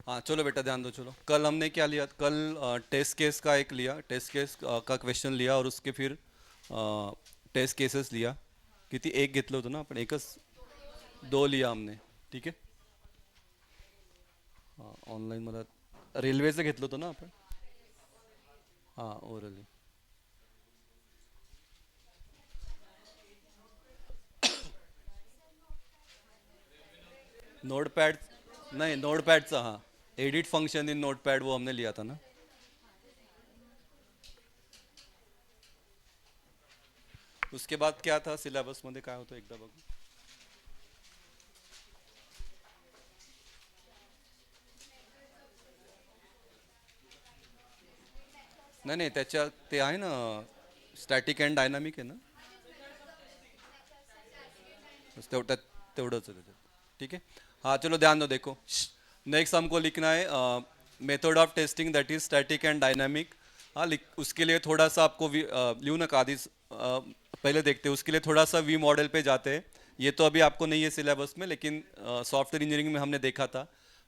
हाँ चलो बेटा ध्यान दो। चलो कल हमने क्या लिया, कल टेस्ट केस का एक लिया, टेस्ट केस का क्वेश्चन लिया और उसके फिर टेस्ट केसेस लिया. किती एक घेतलं होतं ना आपण, एकच दो लिया हमने. ठीक आहे. ऑनलाईन मला रेल्वेचं घेतलं होतं ना आपण. हां ओरली. नोटपैड. नहीं नोटपैड सा, हाँ. एडिट फंक्शन इन नोटपैड वो हमने लिया था ना. उसके बाद क्या था सिलेबस मध्ये, काय होतं एकदा बघ. नाही नाही त्याच्या ते आहे ना, स्टॅटिक अँड डायनामिक आहे ना. बस तेवढंच आहे त्याच्यात. ठीक है. हाँ चलो ध्यान दो देखो. नेक्स्ट हमको लिखना है method of testing that is static and dynamic. हाँ उसके लिए थोड़ा सा आपको लियो ना आदि पहले देखते हैं. उसके लिए थोड़ा सा वी मॉडल पे जाते हैं. ये तो अभी आपको नहीं है सिलेबस में, लेकिन सॉफ्टवेयर इंजीनियरिंग में हमने देखा था,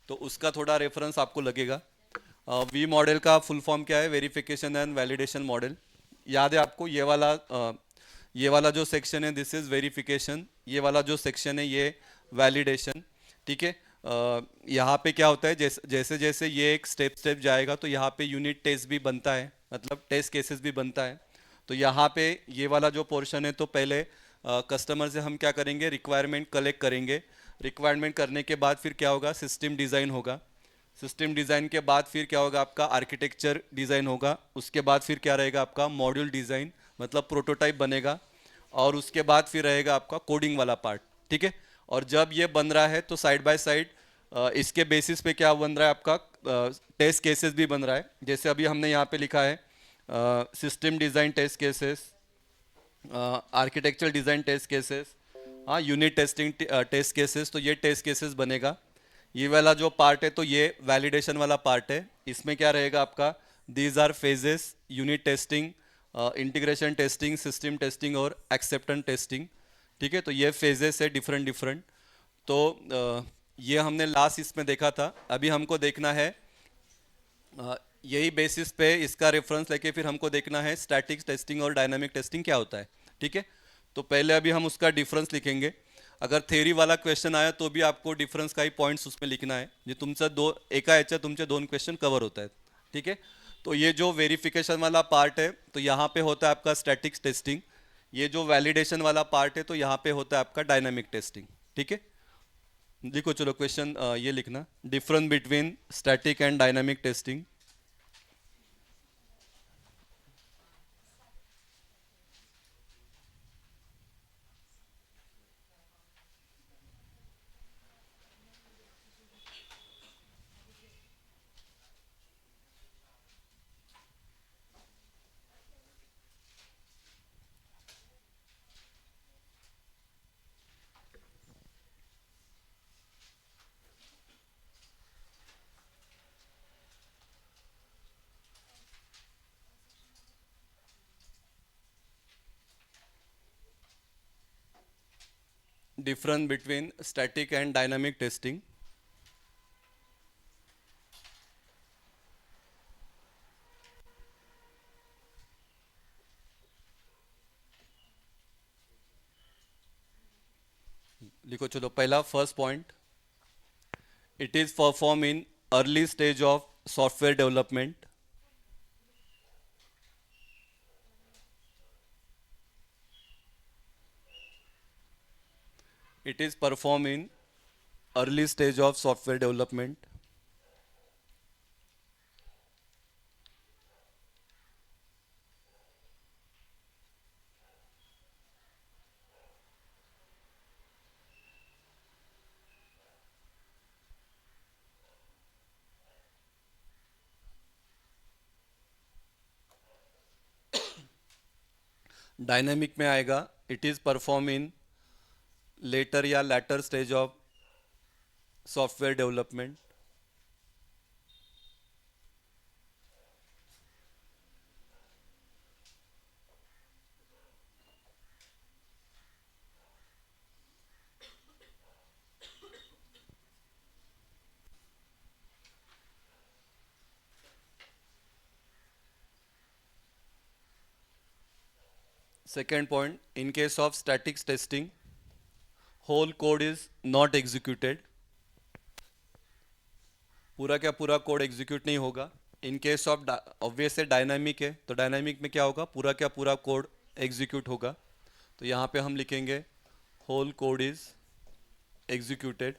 तो उसका थोड़ा रेफरेंस आपको लगेगा. वी मॉडल का फुल फॉर्म क्या है, वेरिफिकेशन एंड वैलिडेशन मॉडल. याद है आपको ये वाला जो सेक्शन है दिस इज वेरिफिकेशन, ये वाला जो सेक्शन है ये वैलिडेशन. ठीक है. यहाँ पे क्या होता है, जैसे जैसे जैसे ये एक स्टेप स्टेप जाएगा तो यहाँ पे यूनिट टेस्ट भी बनता है, मतलब टेस्ट केसेस भी बनता है. तो यहाँ पे ये वाला जो पोर्शन है, तो पहले कस्टमर से हम क्या करेंगे, रिक्वायरमेंट कलेक्ट करेंगे. रिक्वायरमेंट करने के बाद फिर क्या होगा, सिस्टम डिज़ाइन होगा. सिस्टम डिज़ाइन के बाद फिर क्या होगा, आपका आर्किटेक्चर डिज़ाइन होगा. उसके बाद फिर क्या रहेगा, आपका मॉड्यूल डिज़ाइन, मतलब प्रोटोटाइप बनेगा. और उसके बाद फिर रहेगा आपका कोडिंग वाला पार्ट. ठीक है. और जब ये बन रहा है तो साइड बाय साइड इसके बेसिस पे क्या बन रहा है आपका, टेस्ट केसेस भी बन रहा है. जैसे अभी हमने यहाँ पे लिखा है system design test cases, architecture design test cases, हाँ यूनिट टेस्टिंग टेस्ट केसेस. तो ये टेस्ट केसेस बनेगा. ये वाला जो पार्ट है तो ये वैलिडेशन वाला पार्ट है. इसमें क्या रहेगा आपका, these are phases, unit testing, integration testing, system testing और एक्सेप्टेंस टेस्टिंग. ठीक है. तो ये फेजेस है डिफरेंट डिफरेंट. तो ये हमने लास्ट इसमें देखा था. अभी हमको देखना है यही बेसिस पे इसका रेफरेंस लेके फिर हमको देखना है स्टैटिक टेस्टिंग और डायनामिक टेस्टिंग क्या होता है. ठीक है. तो पहले अभी हम उसका डिफरेंस लिखेंगे. अगर थेरी वाला क्वेश्चन आया तो भी आपको डिफरेंस का ही पॉइंट्स उसमें लिखना है. जे तुमचं एका ह्याच्यात तुमचे दोन क्वेश्चन कवर होत आहेत. ठीक है. तो ये जो वेरिफिकेशन वाला पार्ट है तो यहाँ पे होता है आपका स्टैटिक टेस्टिंग. ये जो वैलिडेशन वाला पार्ट है तो यहाँ पे होता है आपका डायनामिक टेस्टिंग. ठीक है. देखो चलो क्वेश्चन ये लिखना, difference between static and dynamic testing. Difference between static and dynamic testing. लिखो चलो पहला first point, it is perform in early stage of software development. It is perform in early stage of software development. Dynamic में आएगा, it is perform in later या later stage of software development. Second point, in case of static testing, whole code is not executed. पूरा क्या पूरा code execute नहीं होगा. In case of obvious है dynamic है, तो डायनामिक में क्या होगा, पूरा क्या पूरा कोड एग्जीक्यूट होगा. तो यहाँ पे हम लिखेंगे whole code is executed.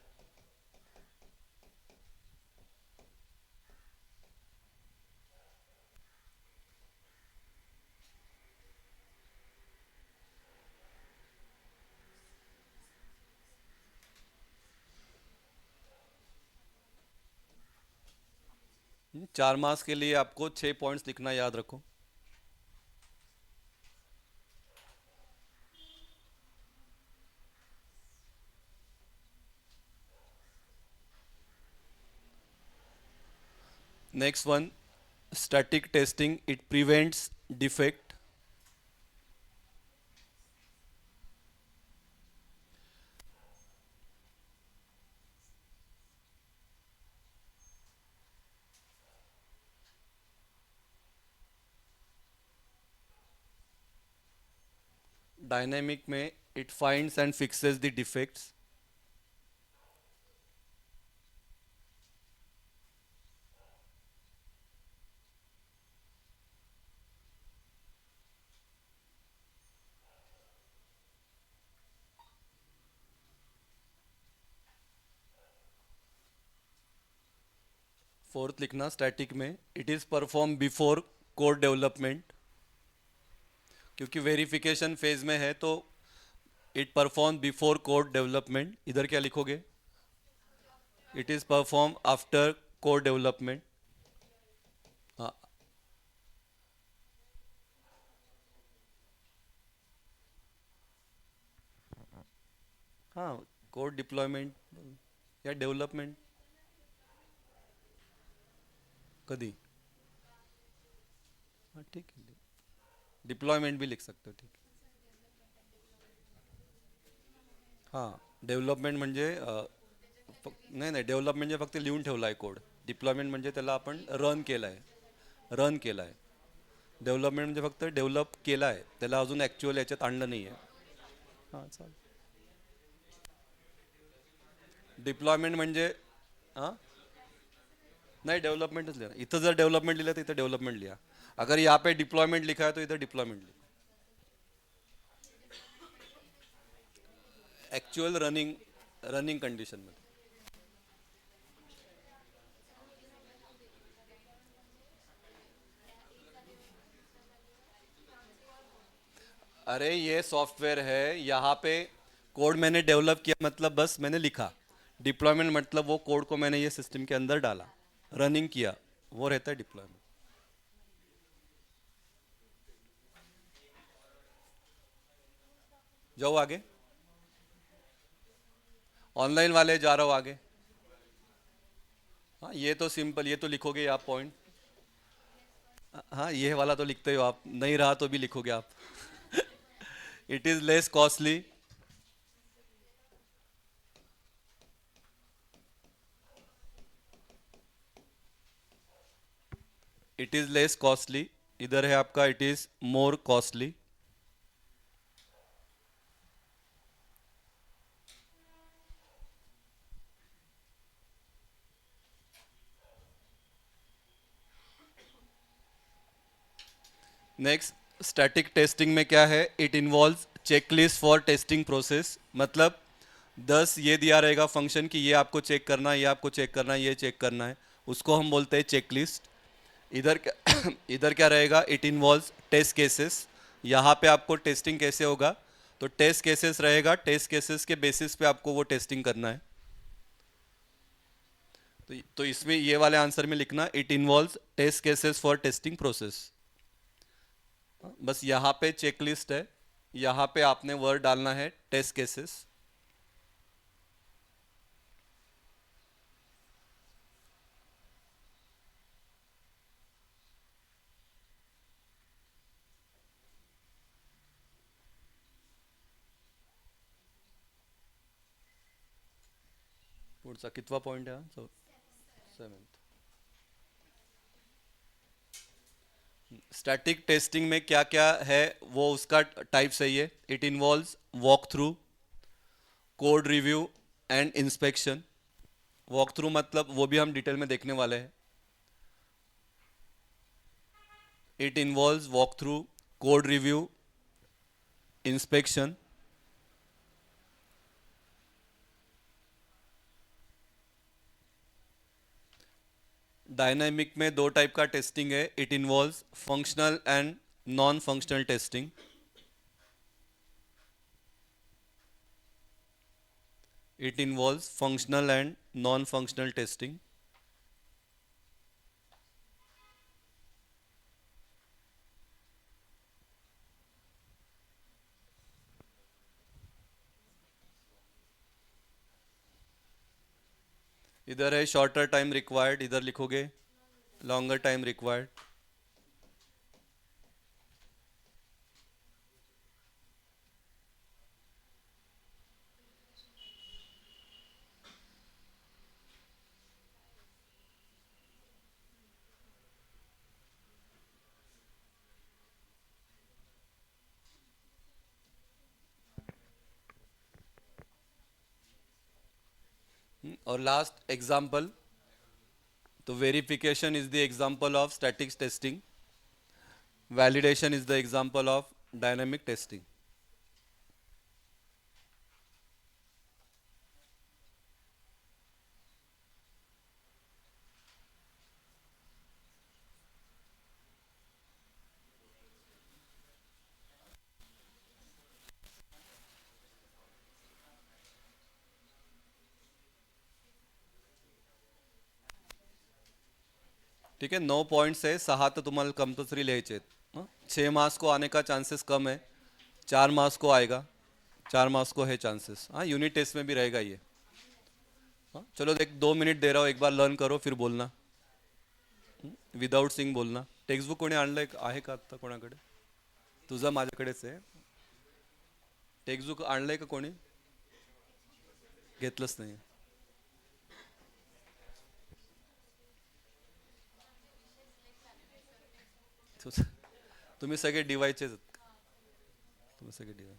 4 marks के लिए आपको 6 पॉइंट्स लिखना याद रखो. Next one, static testing it prevents defect. Dynamic में it finds and fixes the defects. Fourth लिखना स्टैटिक में, it is perform before code development. क्योंकि वेरिफिकेशन फेज में है तो it perform before code development. इधर क्या लिखोगे, it is perform after code development. हाँ, हाँ, कोड डिप्लॉयमेंट या डेवलपमेंट कधी. हाँ ठीक है, डिप्लॉयमेंट भी लिख सकते हो, ठीक आहे. हां, डेव्हलपमेंट म्हणजे नाही नाही, डेव्हलपमेंट म्हणजे फक्त लिहून ठेवला आहे कोड. डिप्लॉयमेंट म्हणजे त्याला आपण रन केलं आहे, रन केलं आहे. डेव्हलपमेंट म्हणजे फक्त डेव्हलप केलं आहे, त्याला अजून ॲक्च्युअल याच्यात आणलं नाही आहे. हां चालेल. डिप्लॉयमेंट म्हणजे हां, नहीं डेवलपमेंटच लिहा. इथं जर डेवलपमेंट लिहिलं तर इथं डेवलपमेंट लिहा. अगर यहाँ पे डिप्लॉयमेंट लिखा है तो इधर डिप्लॉयमेंट लिहा. ॲक्च्युअल रनिंग, रनिंग कंडिशनमध्ये. अरे ये सॉफ्टवेयर है, यहाँ पे कोड मैंने डेवलप किया मतलब बस मैंने लिखा. डिप्लॉयमेंट मतलब वो कोड को मैंने ये सिस्टम के अंदर डाला, रनिंग किया, वो रहता है डिप्लॉयमेंट. जाओ आगे. ऑनलाइन वाले जा रहा हो आगे. हाँ ये तो सिंपल, ये तो लिखोगे आप पॉइंट. हाँ ये वाला तो लिखते हो आप, नहीं रहा तो भी लिखोगे आप. It is less costly. It is less costly. इधर है आपका it is more costly. Next, static testing में क्या है, it involve checklist for testing process. मतलब 10 ये दिया रहेगा फंक्शन कि ये आपको चेक करना है, ये आपको चेक करना है, ये चेक करना है, उसको हम बोलते हैं चेकलिस्ट. इधर क्या इधर क्या रहेगा, इट इन्वॉल्व टेस्ट केसेस. यहाँ पे आपको टेस्टिंग कैसे होगा, तो टेस्ट केसेस रहेगा, टेस्ट केसेस के बेसिस पे आपको वो टेस्टिंग करना है. तो इसमें ये वाले आंसर में लिखना it involve test cases for testing process. बस यहाँ पे चेकलिस्ट है, यहाँ पे आपने वर्ड डालना है टेस्ट केसेस. पुढचा कितवा पॉइंट आहे हा, 7th. स्टैटिक टेस्टिंग में क्या क्या है वो उसका टाइप सही है. It involves walk through, code review and inspection. Walk through मतलब वो भी हम डिटेल में देखने वाले हैं. It involves walk through, code review, inspection. Dynamic में दो टाइप का टेस्टिंग है. It involves functional and non functional testing. It involves functional and non functional testing. इधर है शॉर्टर टाइम रिक्वायर्ड, इधर लिखोगे लॉन्गर टाइम रिक्वायर्ड. और लास्ट एग्जाम्पल, तो verification is the example of static testing, validation is the example of dynamic testing. ठीक है, 9 points आहे, 6 तर तुम्हाला कंपल्सरी लिहायचे आहेत. 6 मार्क्स को आने का चांसेस कम है, 4 मार्क्स को आएगा. 4 मार्क्स को है चांसेस. हाँ, यूनिट टेस्ट में भी रहेगा ये. हाँ, चलो एक 2 मिनिट दे रहा हूँ, एक बार लर्न करो फिर बोलना. विदाउट सिंग बोलना. टेक्स्टबुक कोणी आणलंय आहे का आत्ता कोणाकडे? तुझं माझ्याकडेच आहे. टेक्स्टबुक आणलंय का कोणी? घेतलंच नाही. तुम्ही सगळे डिवायचेच आहेत. तुम्ही सगळे डिवाय.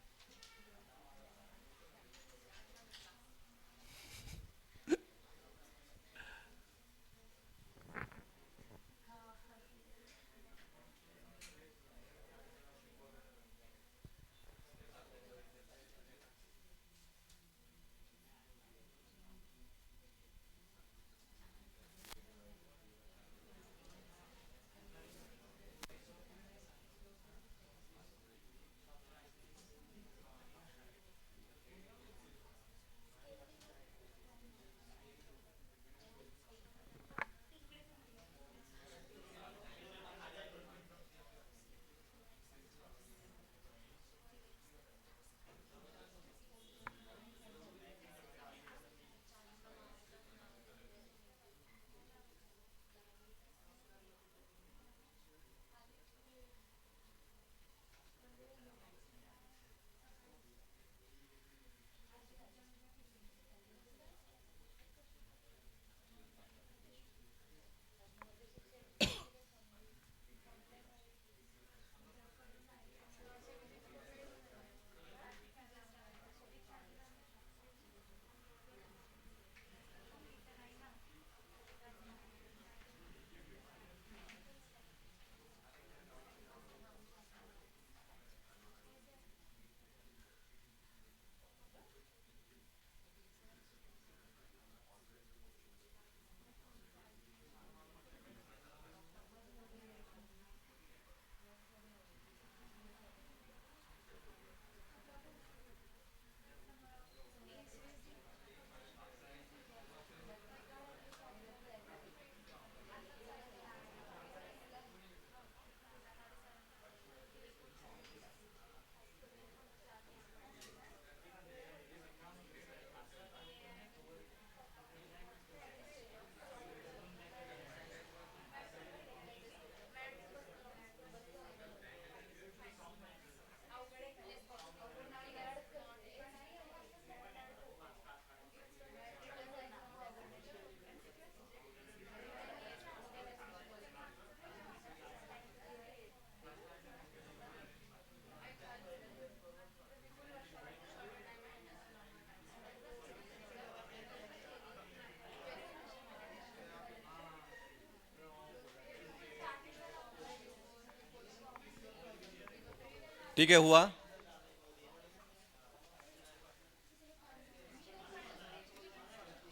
ठीक है, हुआ।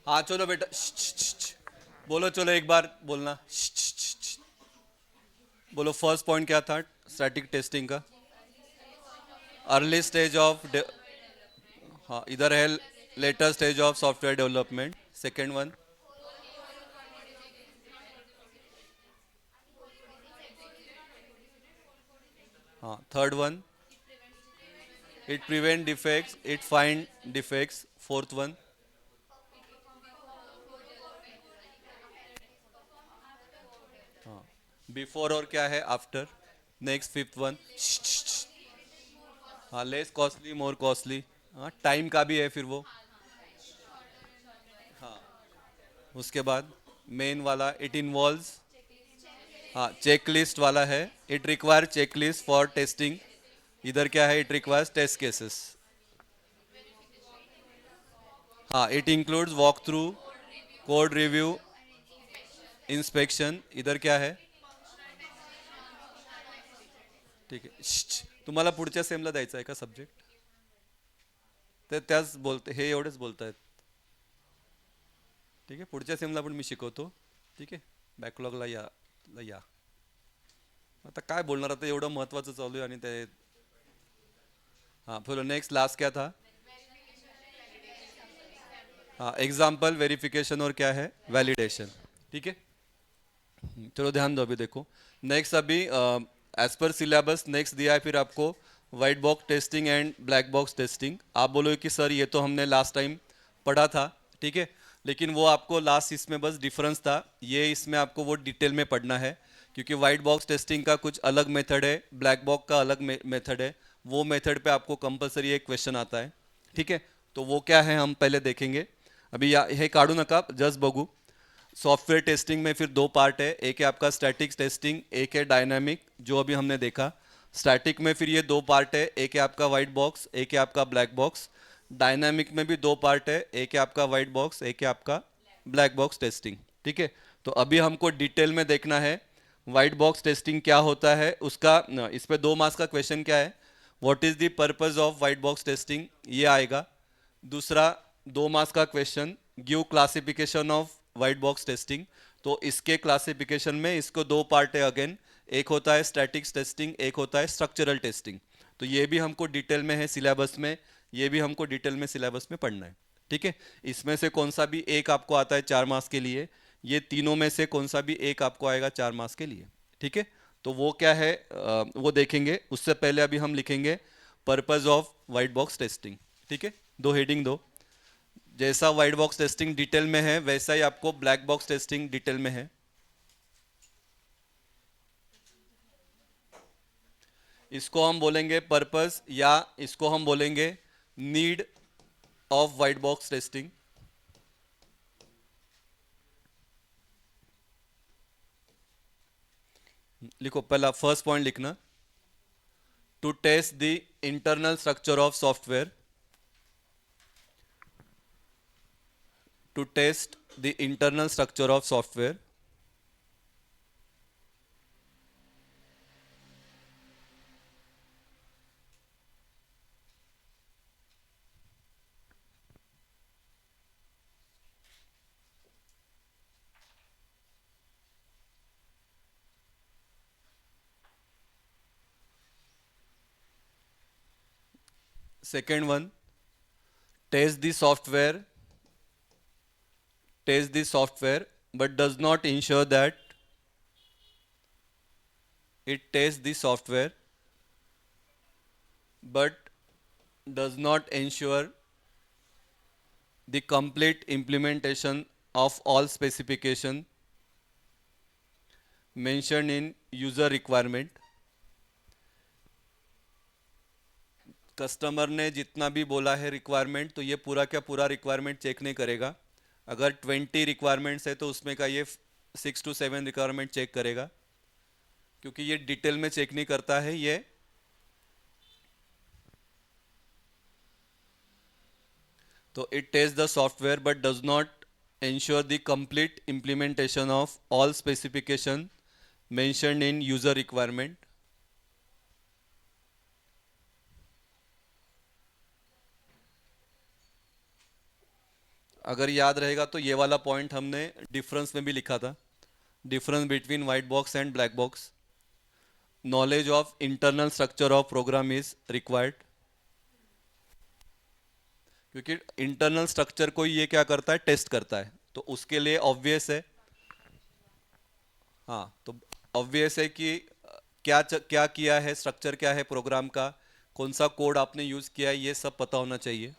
हाँ चलो बेटा, बोलो, चलो एक बार बोलना। बोलो, फर्स्ट पॉइंट क्या था स्टैटिक टेस्टिंग का? अर्ली स्टेज ऑफ, हाँ इधर है later stage of software development. Second one, हाँ third one, it prevent defects, it find defects. Fourth one, before और क्या है आफ्टर। नेक्स्ट फिफ्थ वन, हाँ लेस कॉस्टली मोर कॉस्टली, हाँ टाइम का भी है फिर वो। उसके बाद मेन वाला, इट इन्वॉल्व्स, हाँ चेकलिस्ट वाला है, it require checklist for testing. इधर क्या है, इट रिक्वायर्स टेस्ट केसेस। हाँ it includes walk through, code review, inspection. इधर क्या है, ठीक आहे, तुम्हाला पुढच्या सेमला द्यायचा आहे का सब्जेक्ट? ते त्याच बोलते, हे एवढेच बोलतायत. ठीक आहे, पुढच्या सेमला पण मी शिकवतो. ठीक आहे, बॅकलॉगला या. आता काय बोलणार, आता एवढं महत्त्वाचं चालू आहे आणि ते. हाँ बोलो, नेक्स्ट लास्ट क्या था? हाँ एग्जाम्पल, वेरिफिकेशन और क्या है, वैलिडेशन. ठीक है, चलो ध्यान दो, अभी देखो नेक्स्ट, अभी एज पर सिलेबस नेक्स्ट दिया है फिर आपको white box testing and black box testing. आप बोलोगे कि सर ये तो हमने लास्ट टाइम पढ़ा था, ठीक है, लेकिन वो आपको लास्ट इसमें बस डिफरेंस था, ये इसमें आपको वो डिटेल में पढ़ना है, क्योंकि वाइट बॉक्स टेस्टिंग का कुछ अलग मेथड है, ब्लैक बॉक्स का अलग मेथड है. वो मेथड पे आपको कंपलसरी एक क्वेश्चन आता है. ठीक है, तो वो क्या है हम पहले देखेंगे. अभी हे काढू नका, जस्ट बघू. सॉफ्टवेयर टेस्टिंग में फिर दो पार्ट है, एक है आपका स्टैटिक टेस्टिंग, एक है डायनामिक, जो अभी हमने देखा. स्टैटिक में फिर ये दो पार्ट है, एक है आपका वाइट बॉक्स, एक है आपका ब्लैक बॉक्स. डायनामिक में भी दो पार्ट है, एक है आपका वाइट बॉक्स, एक है आपका ब्लैक बॉक्स टेस्टिंग. ठीक है, तो अभी हमको डिटेल में देखना है वाइट बॉक्स टेस्टिंग क्या होता है उसका. इस पे 2 मार्क्स का क्वेश्चन क्या है, what is the purpose of white box testing, ये आएगा. दूसरा 2 मार्क्स का question, give classification of white box testing. तो इसके क्लासिफिकेशन में इसको दो पार्ट है अगेन, एक होता है स्टैटिक्स टेस्टिंग, एक होता है स्ट्रक्चरल टेस्टिंग. तो ये भी हमको डिटेल में है सिलेबस में, ये भी हमको डिटेल में सिलेबस में पढ़ना है. ठीक है, इसमें से कौन सा भी एक आपको आता है 4 मार्क्स के लिए, ये तीनों में से कौन सा भी एक आपको आएगा 4 मार्क्स के लिए. ठीक है, तो वो क्या है वो देखेंगे. उससे पहले अभी हम लिखेंगे purpose of white box testing. ठीक है, दो हेडिंग दो. जैसा व्हाइट बॉक्स टेस्टिंग डिटेल में है वैसा ही आपको ब्लैक बॉक्स टेस्टिंग डिटेल में है. इसको हम बोलेंगे पर्पस, या इसको हम बोलेंगे need of white box testing. लिखो, पहला फर्स्ट पॉइंट लिखना, to test the internal structure of software. To test the internal structure of software. Second one, test the software, but does not ensure that it tests the software, but does not ensure the complete implementation of all specification mentioned in user requirement. Customer ने जितना भी बोला है requirement, तो ये पूरा क्या पूरा रिक्वायरमेंट चेक नहीं करेगा. अगर 20 रिक्वायरमेंट्स है तो उसमें का ये 6 to 7 रिक्वायरमेंट चेक करेगा, क्योंकि ये डिटेल में चेक नहीं करता है ये. तो it taste the software but does not ensure the complete implementation of all specification mentioned in user requirement. अगर याद रहेगा तो ये वाला पॉइंट हमने डिफरेंस में भी लिखा था, difference between white box and black box. Knowledge of internal structure of program is required, क्योंकि इंटरनल स्ट्रक्चर को ये क्या करता है, टेस्ट करता है, तो उसके लिए ऑब्वियस है। हाँ, तो ऑब्वियस है कि क्या किया है, स्ट्रक्चर क्या है प्रोग्राम का, कौन सा कोड आपने यूज़ किया है, ये सब पता होना चाहिए।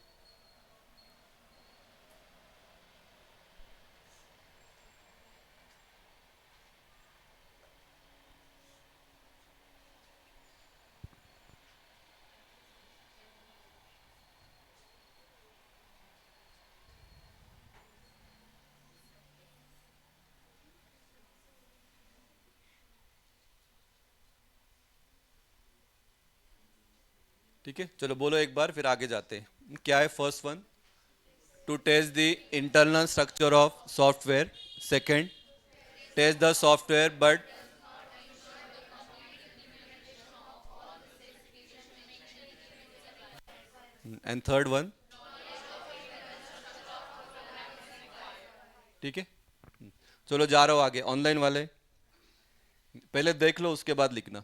ठीक है, चलो बोलो एक बार, फिर आगे जाते हैं। क्या है first one? To test the internal structure of software. Second, test the software but, and third one. ठीक है, चलो जा रहा हूँ आगे। ऑनलाइन वाले पहले देख लो, उसके बाद लिखना।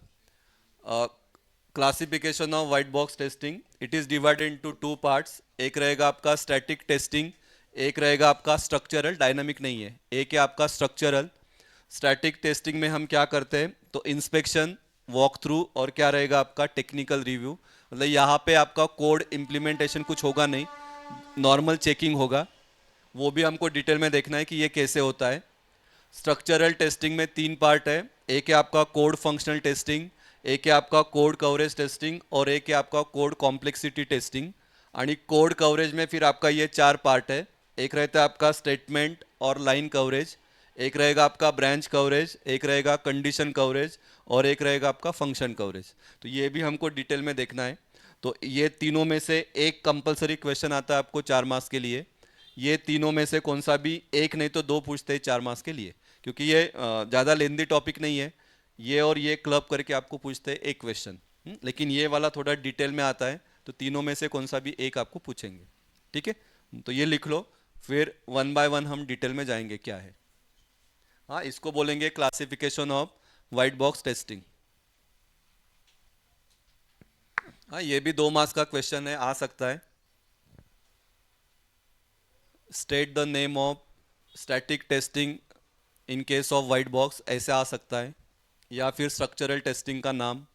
Classification of white box testing, it is divided into two parts. एक रहेगा आपका स्टैटिक टेस्टिंग, एक रहेगा आपका स्ट्रक्चरल। डायनामिक नहीं है, एक है आपका स्ट्रक्चरल। स्टैटिक टेस्टिंग में हम क्या करते हैं, तो इंस्पेक्शन, वॉक थ्रू, और क्या रहेगा आपका टेक्निकल रिव्यू। मतलब यहाँ पे आपका कोड इम्प्लीमेंटेशन कुछ होगा नहीं, नॉर्मल चेकिंग होगा। वो भी हमको डिटेल में देखना है कि ये कैसे होता है। स्ट्रक्चरल टेस्टिंग में तीन पार्ट है, एक है आपका कोड फंक्शनल टेस्टिंग, एक है आपका कोड कवरेज टेस्टिंग, और एक है आपका कोड कॉम्प्लेक्सिटी टेस्टिंग। आणि कोड कवरेज में फिर आपका ये चार पार्ट है। एक रहता है आपका स्टेटमेंट और लाइन कवरेज, एक रहेगा आपका ब्रांच कवरेज, एक रहेगा कंडीशन कवरेज, और एक रहेगा आपका फंक्शन कवरेज। तो ये भी हमको डिटेल में देखना है। तो ये तीनों में से एक कंपलसरी क्वेश्चन आता है आपको 4 मार्क्स के लिए। ये तीनों में से कौन सा भी एक, नहीं तो दो पूछते हैं 4 मार्क्स के लिए, क्योंकि ये ज़्यादा लेंदी टॉपिक नहीं है। ये और ये क्लब करके आपको पूछते हैं एक क्वेश्चन, लेकिन ये वाला थोड़ा डिटेल में आता है, तो तीनों में से कौन सा भी एक आपको पूछेंगे। ठीक है, तो ये लिख लो, फिर वन बाय वन हम डिटेल में जाएंगे क्या है। हाँ, इसको बोलेंगे classification of white box testing. हाँ, ये भी 2 मार्क्स का क्वेश्चन है, आ सकता है। State the name of static testing in case of white box, ऐसे आ सकता है, या फिर स्ट्रक्चरल टेस्टिंग का नाम।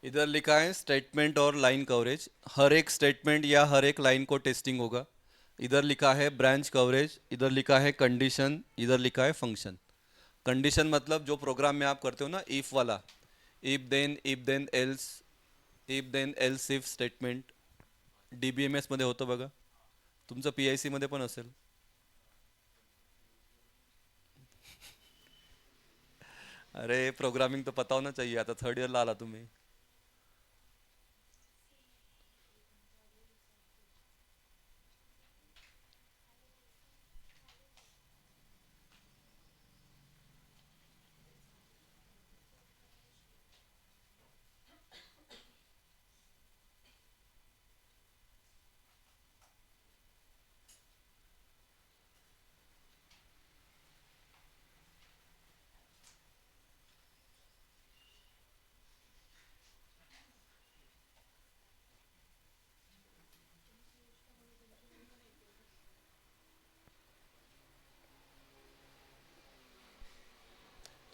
इधर लिखा है स्टेटमेंट और लाइन कवरेज, हर एक स्टेटमेंट या हर एक लाइन को टेस्टिंग होगा। इधर लिखा है ब्रांच कवरेज, इधर लिखा है कंडीशन, इधर लिखा है फंक्शन। कंडीशन मतलब जो प्रोग्राम में आप करते हो ना, इफ वाला, if then else, if then else if statement. DBMS मध्ये होतं बघा, तुमचं PIC मध्ये पण असेल। अरे प्रोग्रामिंग तो पता होना चाहिए, आता थर्ड इयरला आला तुम्ही।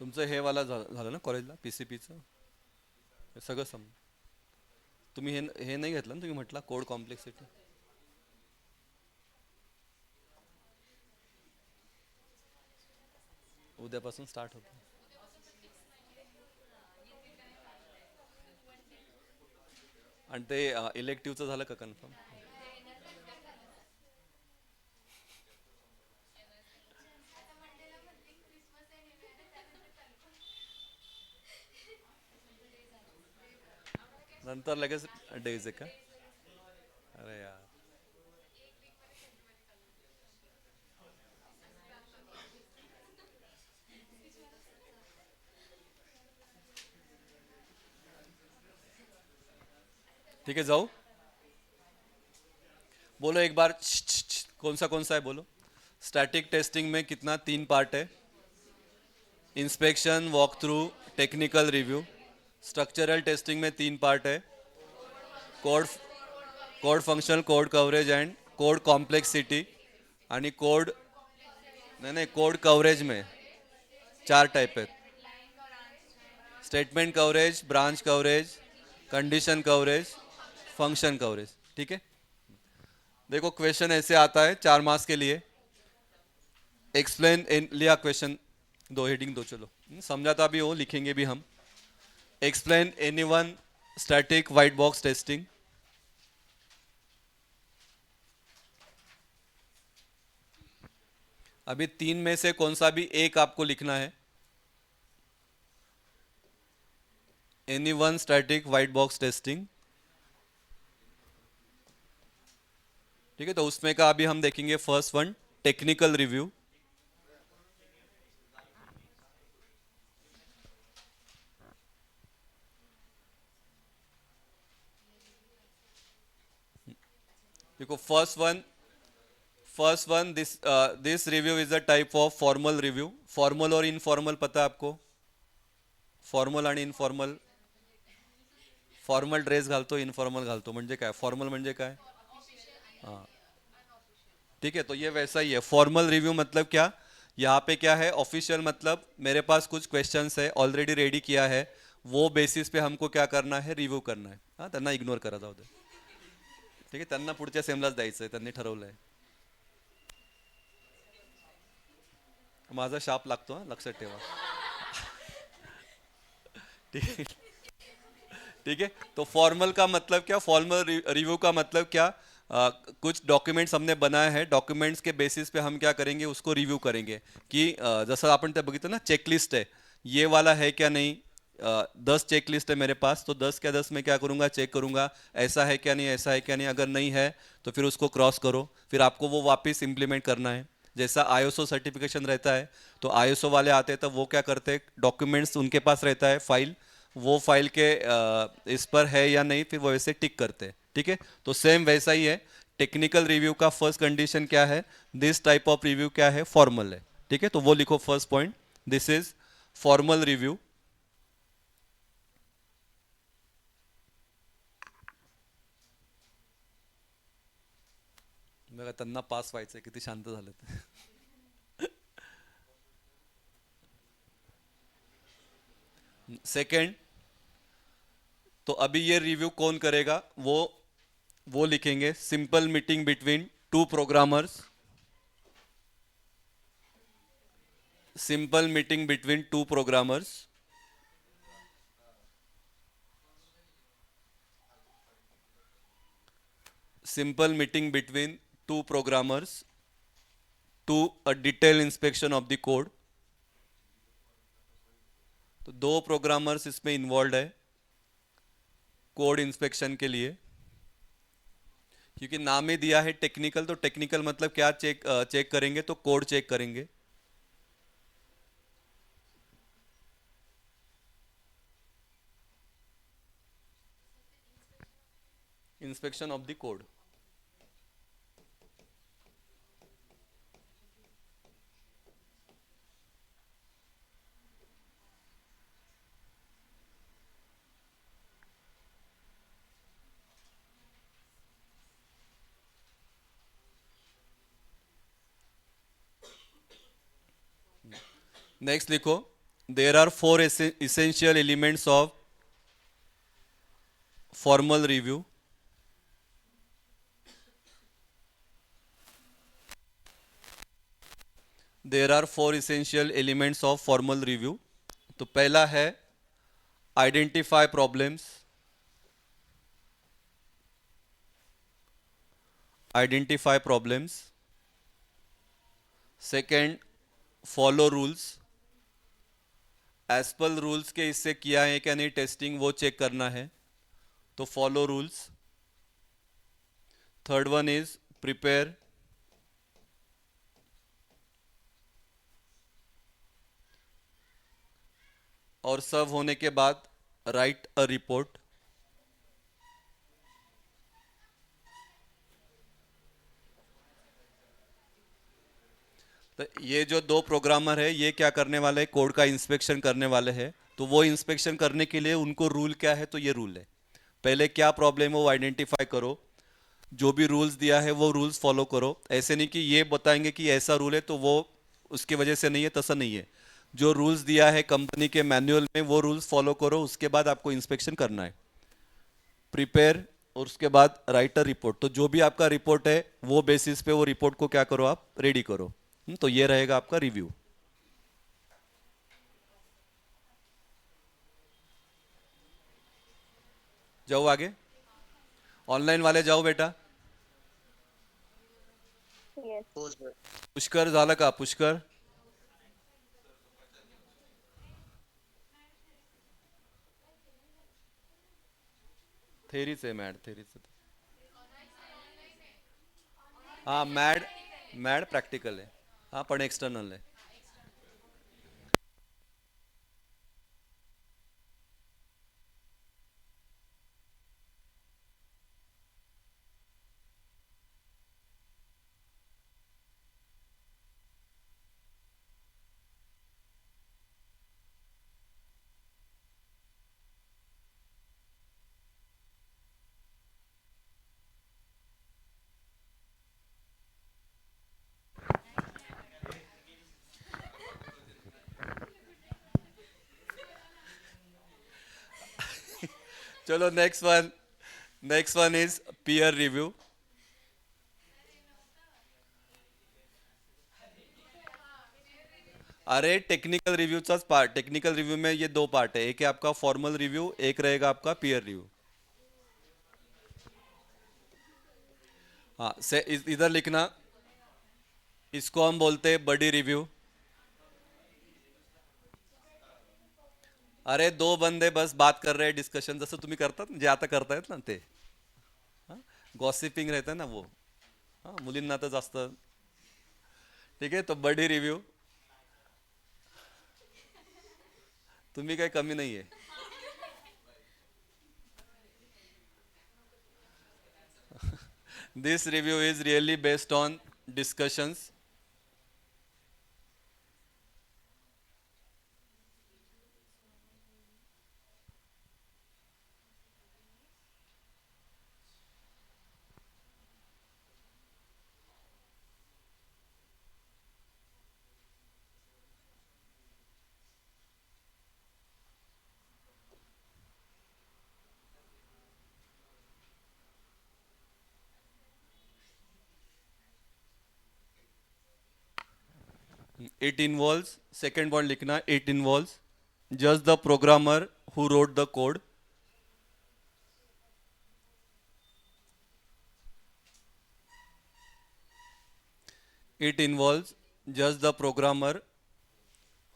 तुमचं हे वाला झालं ना कॉलेजला PCPचं हे सगळं तुम्ही हे नाही घेतलं ना, तुम्ही म्हटला कोड कॉम्प्लेक्सिटी. उद्यापासून स्टार्ट होतं. आणि ते इलेक्टिव्हचं झालं का कन्फर्म? नंतर लगेच डेज आहे का? अरे यार. ठीक है जाओ. बोलो एक बार कौन सा है बोलो. स्टैटिक टेस्टिंग में कितना 3 पार्ट है. Inspection, walk through, technical review. Structural testing में 3 पार्ट है. Code code functional, code coverage and code complexity. आणि कोड नाही नाही कोड कवरेज में 4 टाइप आहेत. Statement coverage, branch coverage, condition coverage, function coverage. ठीक है. देखो क्वेश्चन ऐसे आता है 4 मार्क्स के लिए. एक्सप्लेन इन लिया क्वेश्चन. दो हेडिंग दो चलो. समझाता भी हो लिखेंगे भी हम. Explain any one static white box testing. अभी 3 में से कौन सा भी एक आपको लिखना है. Any one static white box testing. ठीक है. तो उसमें का अभी हम देखेंगे फर्स्ट वन टेक्निकल रिव्यू. देखो first one this review is a type of formal review. Formal और इनफॉर्मल पता है आपको. फॉर्मल आणि इनफॉर्मल. फॉर्मल ड्रेस घालतो, इनफॉर्मल घालतो म्हणजे काय. फॉर्मल म्हणजे काय. हाँ. ठीक है. तो ये वैसा ही है. फॉर्मल रिव्यू मतलब क्या. यहाँ पे क्या है ऑफिशियल मतलब मेरे पास कुछ क्वेश्चंस है ऑलरेडी रेडी किया है. वो बेसिस पे हमको क्या करना है रिव्यू करना है. हां त्यांना इग्नोर करा जाऊ दे. ठीक आहे. त्यांना पुढच्या सेमलाच द्यायचं आहे त्यांनी ठरवलं आहे. माझा शाप लागतो हा लक्षात ठेवा. ठीक है. ठीक है. तो फॉर्मल का मतलब क्या. फॉर्मल रिव्यू का मतलब क्या. कुछ डॉक्युमेंट्स हमने बनाए हैं. डॉक्युमेंट्स के बेसिस पे हम क्या करेंगे उसको रिव्यू करेंगे की जसं आपण ते बघितलं ना चेकलिस्ट है. ये वाला है क्या नहीं. 10 चेकलिस्ट है मेरे पास तो 10 क्या 10 में क्या करूँगा चेक करूँगा ऐसा है क्या नहीं, ऐसा है क्या नहीं. अगर नहीं है तो फिर उसको क्रॉस करो. फिर आपको वो वापस इम्प्लीमेंट करना है. जैसा आईएसओ सर्टिफिकेशन रहता है तो आईएसओ वाले आते हैं तो वो क्या करते हैं डॉक्यूमेंट्स उनके पास रहता है फाइल. वो फाइल के इस पर है या नहीं फिर वो वैसे टिक करते हैं. ठीक है. तो सेम वैसा ही है. टेक्निकल रिव्यू का फर्स्ट कंडीशन क्या है. दिस टाइप ऑफ रिव्यू क्या है फॉर्मल है. ठीक है. तो वो लिखो first point. This is formal review. बघा त्यांना पास व्हायचंय किती शांत झालेत. सेकंड. तो अभी ये रिव्यू कौन करेगा वो लिखेंगे. Simple meeting between 2 programmers. Simple meeting between 2 programmers. Simple meeting between 2 programmers to a detail inspection of the code. तो 2 प्रोग्रामर्स इसमें इन्वॉल्व है कोड इंस्पेक्शन के लिए. क्योंकि नाम ही दिया है टेक्निकल तो टेक्निकल मतलब क्या चेक चेक करेंगे तो कोड चेक करेंगे. Inspection of the code. Next लिखो there are four essential elements of formal review. There are four essential elements of formal review. तो पहला है identify problems, identify problems. Second, follow rules. As पर rules के इससे किया है क्या नहीं टेस्टिंग वो चेक करना है, तो follow rules. Third one is prepare. और सब होने के बाद राइट अ रिपोर्ट. तो ये जो दो प्रोग्रामर है ये क्या करने वाले हैं, कोड का इंस्पेक्शन करने वाले हैं. तो वो इंस्पेक्शन करने के लिए उनको रूल क्या है, तो ये रूल है. पहले क्या प्रॉब्लम है वो आइडेंटिफाई करो, जो भी रूल्स दिया है वो रूल्स फॉलो करो. ऐसे नहीं कि ये बताएंगे कि ऐसा रूल है तो वो उसकी वजह से नहीं है, तसा नहीं है. जो रूल्स दिया है कंपनी के मैनुअल में वो रूल्स फॉलो करो, उसके बाद आपको इंस्पेक्शन करना है. प्रिपेयर और उसके बाद राइटर रिपोर्ट. तो जो भी आपका रिपोर्ट है वो बेसिस पे वो रिपोर्ट को क्या करो, आप रेडी करो. तो ये रहेगा आपका रिव्यू. जाओ आगे, ऑनलाइन वाले जाओ बेटा. Yes. पुष्कर झालं का, पुष्कर. थेरीच आहे मॅड, थेरीच. हाँ मॅड, मॅड प्रॅक्टिकल आहे. हाँ पण एक्सटर्नल आहे. चलो next one. Next one is peer review. अरे टेक्निकल रिव्यूचाच पार्ट. टेक्निकल रिव्यू में ये दो पार्ट है, एक है आपका फॉर्मल रिव्यू, एक रहेगा आपका पीयर रिव्यू. हाँ से इधर लिखना, इसको हम बोलते हैं बडी रिव्यू. अरे दो बंदे बस बात कर रहे हैं, डिस्कशन जसं तुम्ही करतात ना, जे आता करतायत ना ते. गॉसिपिंग रहतं ना वो. हाँ मुलींना तर जास्त. ठीक आहे, तो बडी रिव्यू. तुम्ही काही कमी नाही आहे. This review is really based on discussions. It involves, second one लिखना, it involves just the programmer who wrote the code. It involves just the programmer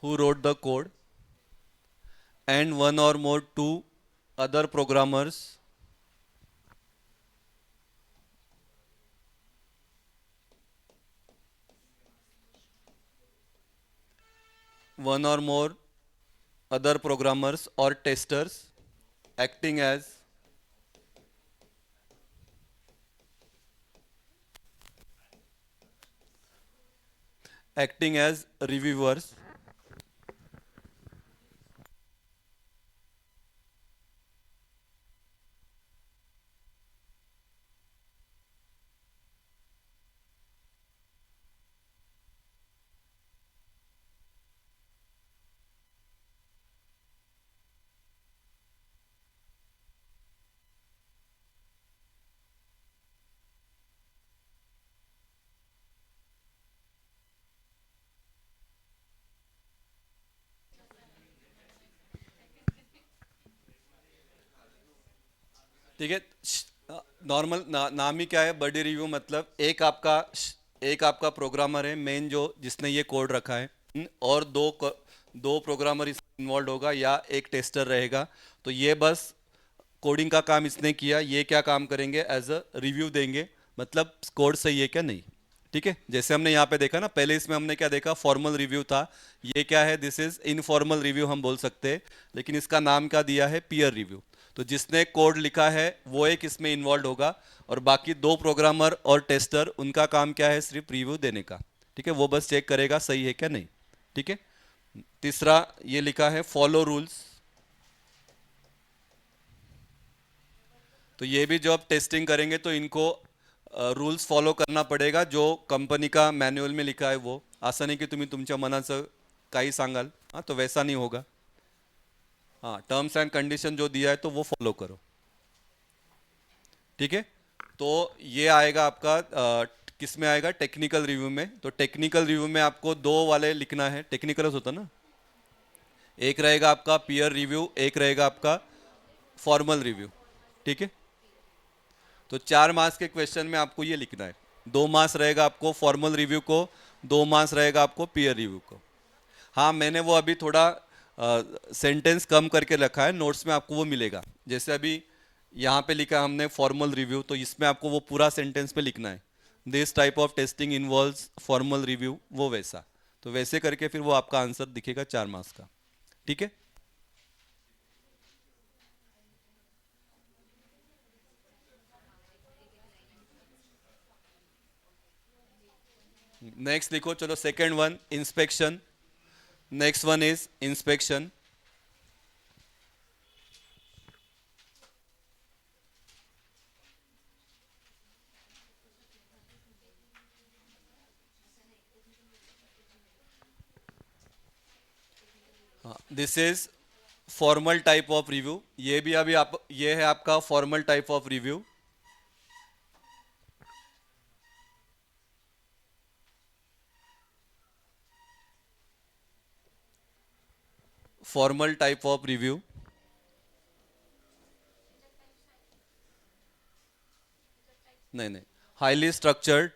who wrote the code and one or more two other programmers, one or more other programmers or testers acting as reviewers. ठीक है। Normal नाम ही क्या है, बडी review मतलब एक आपका programmer है main जो जिसने ये कोड रखा है। और दो प्रोग्रामर इसमें इन्वॉल्व होगा या एक टेस्टर रहेगा। तो ये बस कोडिंग का काम इसने किया, ये क्या काम करेंगे, एज अ रिव्यू देंगे, मतलब कोड सही है क्या नहीं। ठीक है, जैसे हमने यहाँ पे देखा ना, पहले इसमें हमने क्या देखा, फॉर्मल रिव्यू था। ये क्या है, दिस इज इनफॉर्मल रिव्यू हम बोल सकते हैं, लेकिन इसका नाम क्या दिया है, पीयर रिव्यू। तो जिसने कोड लिखा है वो एक इसमें इन्वॉल्व होगा, और बाकी दो प्रोग्रामर और टेस्टर, उनका काम क्या है, सिर्फ रिव्यू देने का। ठीक है, वो बस चेक करेगा सही है क्या नहीं। ठीक है। तीसरा ये लिखा है फॉलो रूल्स। तो ये भी जो आप टेस्टिंग करेंगे तो इनको रूल्स फॉलो करना पडेगा, जो कंपनी का मॅन्युअल में लिखा है वो। असं नाही की तुम्ही तुमच्या मनाचं काही सांगाल, हाँ तो वैसा नहीं होगा। हाँ, टर्म्स एंड कंडीशन जो दिया है तो वो फॉलो करो। ठीक है। तो ये आएगा आपका किस में आएगा, टेक्निकल रिव्यू में। तो टेक्निकल रिव्यू में आपको दो वाले लिखना है, टेक्निकल होता ना। एक रहेगा आपका पीयर रिव्यू, एक रहेगा आपका फॉर्मल रिव्यू। ठीक है। तो 4 मार्क्स के क्वेश्चन में आपको ये लिखना है। 2 मार्क्स रहेगा आपको फॉर्मल रिव्यू को, 2 मार्क्स रहेगा आपको पीयर रिव्यू को। हाँ, मैंने वो अभी थोड़ा सेंटेंस कम करके रखा है, नोट्स में आपको वो मिलेगा। जैसे अभी यहाँ पे लिखा है हमने फॉर्मल रिव्यू, तो इसमें आपको वो पूरा सेंटेंस पे लिखना है, this type of testing involves formal review, वो वैसा। तो वैसे करके फिर वो आपका आंसर दिखेगा 4 मार्क्स का। ठीक है। नेक्स्ट लिखो, चलो second one inspection. Next one is inspection. This is formal type of review. ये भी अभी आप, ये है आपका formal type of review. Formal type of review. नहीं नहीं, highly structured,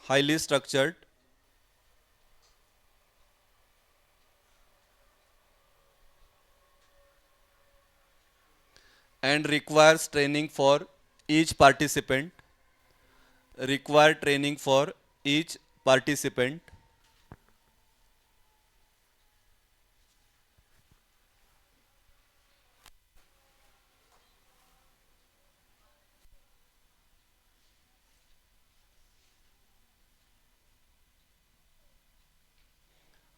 highly structured and requires training for each participant, require training for each participant.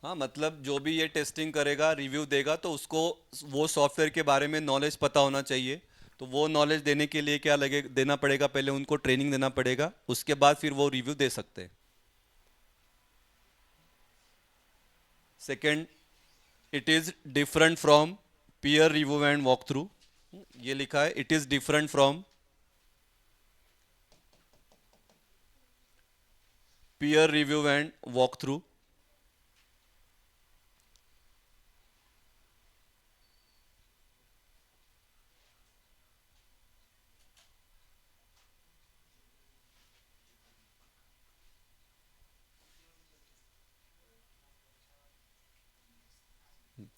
हाँ, मतलब जो भी ये टेस्टिंग करेगा, रिव्यू देगा, तो उसको वो सॉफ्टवेयर के बारे में नॉलेज पता होना चाहिए। तो वो नॉलेज देने के लिए क्या लगे, देना पड़ेगा, पहले उनको ट्रेनिंग देना पड़ेगा, उसके बाद फिर वो रिव्यू दे सकते हैं। Second, it is different from peer review and walk through. ये लिखा है, it is different from peer review and walk through.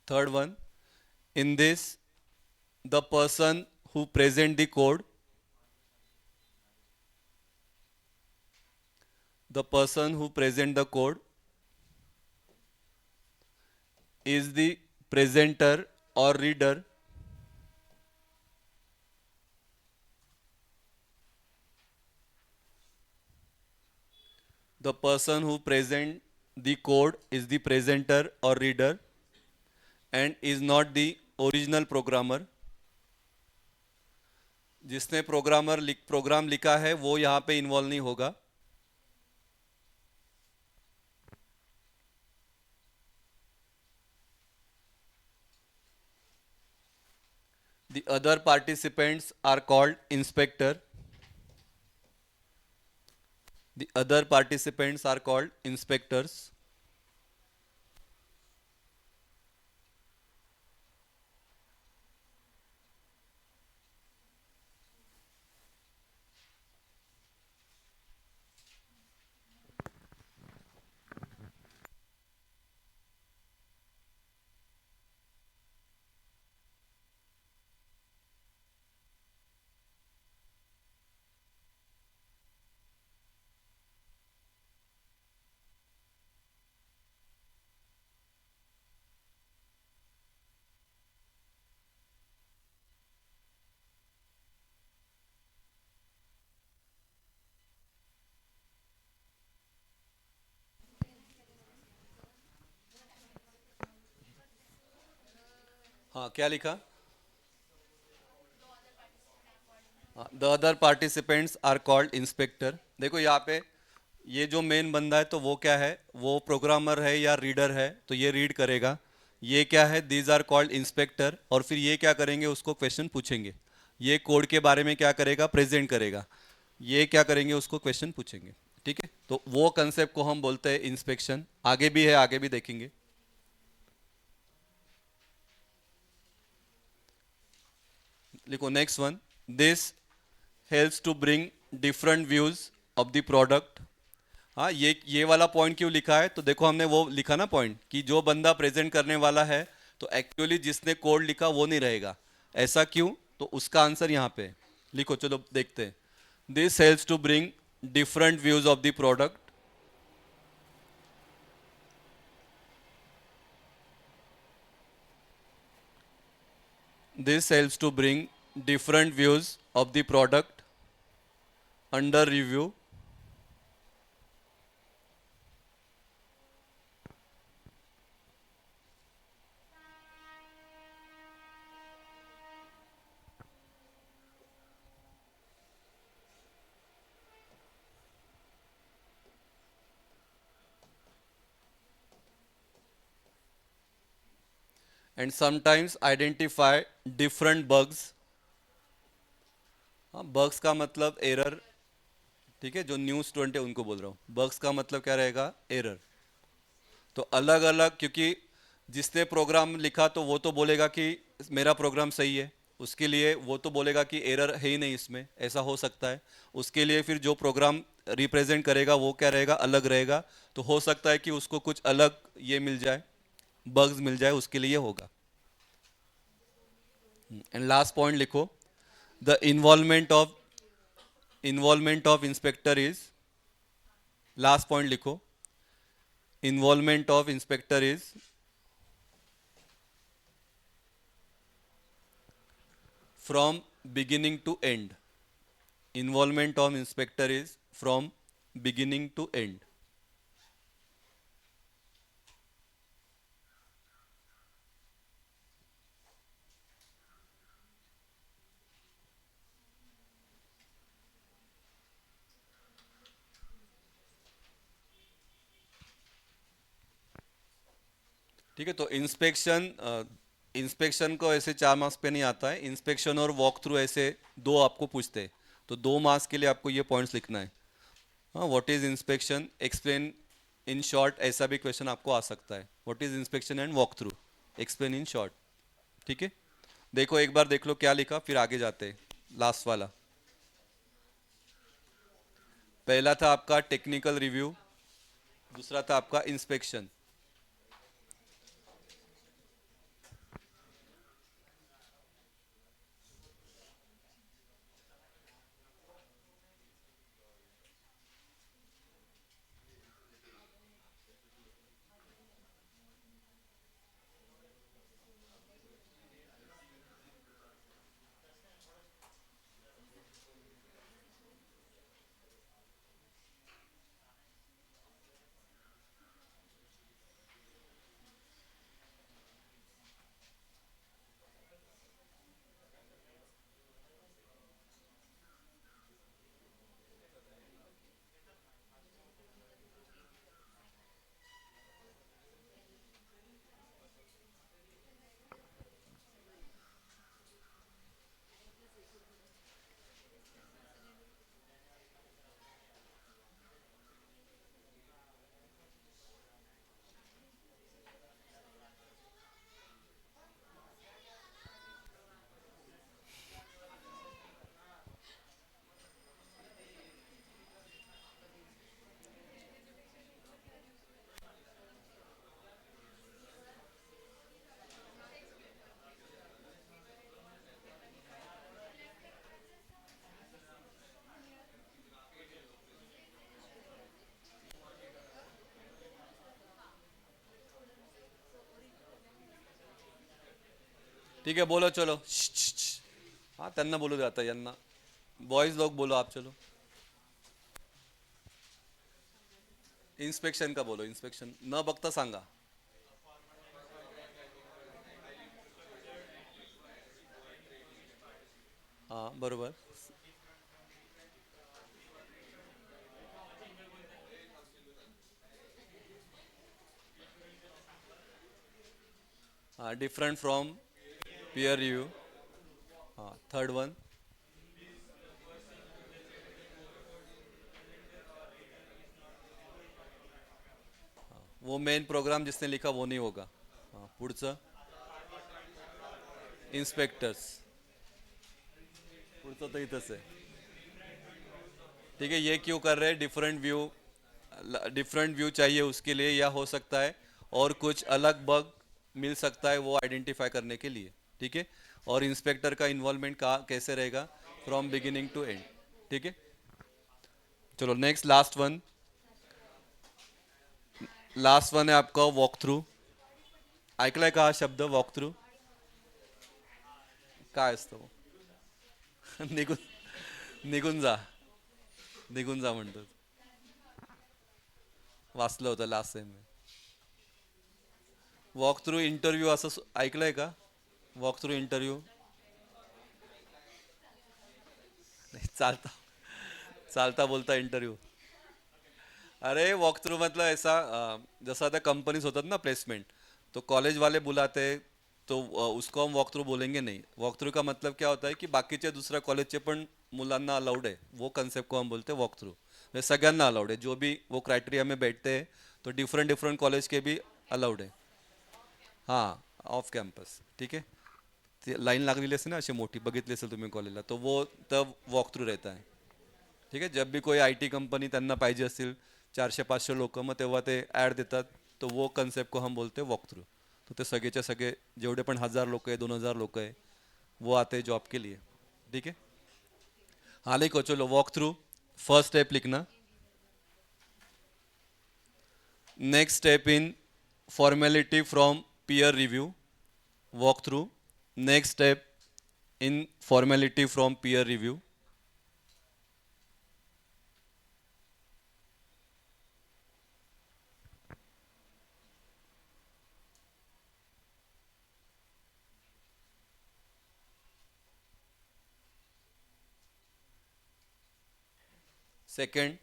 Third one, in this the person who present the code, the person who present the code is the presenter or reader. The person who present the code is the presenter or reader and is not the original programmer. जिसने programme लिखा है वो यहाँ पे involve नहीं होगा। The other participants are called inspector. The other participants are called inspectors. हाँ क्या लिखा? The other participants are called inspector. देखो यहाँ पे ये जो मेन बंदा है तो वो क्या है, वो प्रोग्रामर है या रीडर है, तो ये रीड करेगा। ये क्या है, दीज आर कॉल्ड इंस्पेक्टर। और फिर ये क्या करेंगे, उसको क्वेश्चन पूछेंगे। ये कोड के बारे में क्या करेगा, प्रेजेंट करेगा। ये क्या करेंगे, उसको क्वेश्चन पूछेंगे। ठीक है, तो वो कंसेप्ट को हम बोलते हैं इंस्पेक्शन। आगे भी है, आगे भी देखेंगे। लिखो next one. This helps to bring different views of the product. हाँ, ये वाला पॉइंट क्यों लिखा है, तो देखो हमने वो लिखा ना पॉइंट कि जो बंदा प्रेजेंट करने वाला है तो एक्चुअली जिसने कोड लिखा वो नहीं रहेगा। ऐसा क्यों, तो उसका आंसर यहाँ पे है। लिखो, चलो देखते हैं। This helps to bring different views of the product. This helps to bring different views of the product under review. And sometimes identify different bugs. हाँ, बग्स का मतलब एरर। ठीक है, जो न्यू स्टूडेंट है उनको बोल रहा हूँ, बग्स का मतलब क्या रहेगा, एरर। तो अलग अलग, क्योंकि जिसने प्रोग्राम लिखा तो वो तो बोलेगा कि मेरा प्रोग्राम सही है, उसके लिए वो तो बोलेगा कि एरर है ही नहीं इसमें, ऐसा हो सकता है। उसके लिए फिर जो प्रोग्राम रिप्रेजेंट करेगा वो क्या रहेगा, अलग रहेगा। तो हो सकता है कि उसको कुछ अलग ये मिल जाए, बग्स मिल जाए, उसके लिए होगा। एंड लास्ट पॉइंट लिखो। The involvement of inspector is. Last point लिखो। Involvement of inspector is from beginning to end. Involvement of inspector is from beginning to end. ठीक है, तो इंस्पेक्शन को ऐसे 4 मार्क्स पे नहीं आता है। इंस्पेक्शन और वॉक थ्रू ऐसे दो आपको पूछते हैं, तो 2 मार्क्स के लिए आपको ये पॉइंट्स लिखना है। हाँ, what is inspection, explain in short, ऐसा भी क्वेश्चन आपको आ सकता है। What is inspection and walk through, explain in short. ठीक है, देखो एक बार देख लो क्या लिखा, फिर आगे जाते हैं। लास्ट वाला, पहला था आपका टेक्निकल रिव्यू, दूसरा था आपका इंस्पेक्शन। ठीक है, बोलो चलो। हाँ, त्यांना बोलू दे आता, यांना बॉयज लोग बोलो आप, चलो। इन्स्पेक्शन का बोलो, इन्स्पेक्शन न बघता सांगा। हां बरोबर. हां डिफरंट फ्रॉम peer review. हां थर्ड वन. वो मेन प्रोग्राम जिसने लिखा वो नहीं होगा. हां पुढचं इन्स्पेक्टर्स. पुढचं तर इथंच आहे. ठीक है, ये क्यों कर रहे हैं? डिफरेंट व्यू चाहिए उसके लिए, या हो सकता है और कुछ अलग बग मिल सकता है वो आइडेंटिफाई करने के लिए. ठीक है. और इंस्पेक्टर का इन्वॉल्वमेंट का कैसे रहेगा फ्रॉम बिगिनिंग टू एंड. ठीक है. चलो नेक्स्ट लास्ट वन है आपका वॉक थ्रू. ऐकलाय का हा शब्द वॉक थ्रू? काय असतं वो? निघून निघून जा. निघून जा म्हणतात. वाचलं होतं last time. Walk through interview असं ऐकलंय का? Walk through interview. नहीं चालता. चालता बोलता इंटरव्यू. अरे वॉक थ्रू मतलब ऐसा जैसा आता कंपनीज होतात ना प्लेसमेंट, तो कॉलेज वाले बुलाते हैं, तो उसको हम वॉक थ्रू बोलेंगे नहीं. वॉक थ्रू का मतलब क्या होता है कि बाकीचे दुसऱ्या कॉलेजचे पण मुलांना अलाउड आहे, वो कंसेप्ट को हम बोलते हैं वॉक थ्रू. सगळ्यांना अलाउड आहे, जो भी वो क्राइटेरिया में बैठते हैं, तो डिफरेंट डिफरेंट कॉलेज के भी अलाउड है. हाँ ऑफ कॅम्पस. ठीक आहे. ते लाईन लागलेली असते ना अशी मोठी, बघितली असेल तुम्ही कॉलेजला, तो वो तब वॉक थ्रू रहता है. ठीक आहे. जब भी कोई आय टी कंपनी त्यांना पाहिजे असतील 400-500 लोक, मग तेव्हा ते ॲड देतात, तो वो कन्सेप्ट को हम बोलते वॉक थ्रू. तो ते सगळेच्या सगळे जेवढे पण 1000 लोक आहे, 2000 लोक आहे, वो आते जॉब के लिए. ठीक है. हाँ लिखो चलो वॉक थ्रू. फर्स्ट स्टेप लिखना. Next step in formality from peer review. Walk through. Next step in formality from peer review. Second,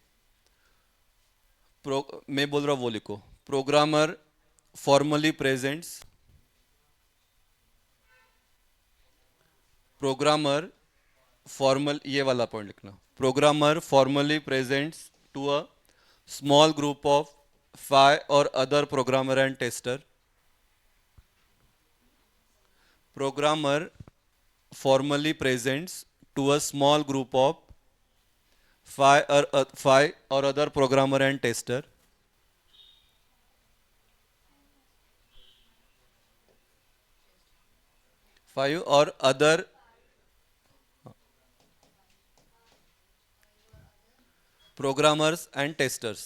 मैं बोल रहा हूँ वो लिखो. Programmer formally presents. Programmer formal, ये वाला पॉइंट लिखना. Programmer formally presents to a small group of 5 और other programmer and tester. Programmer formally presents to a small group of 5 or other programmer and tester. 5 or other programmers and testers.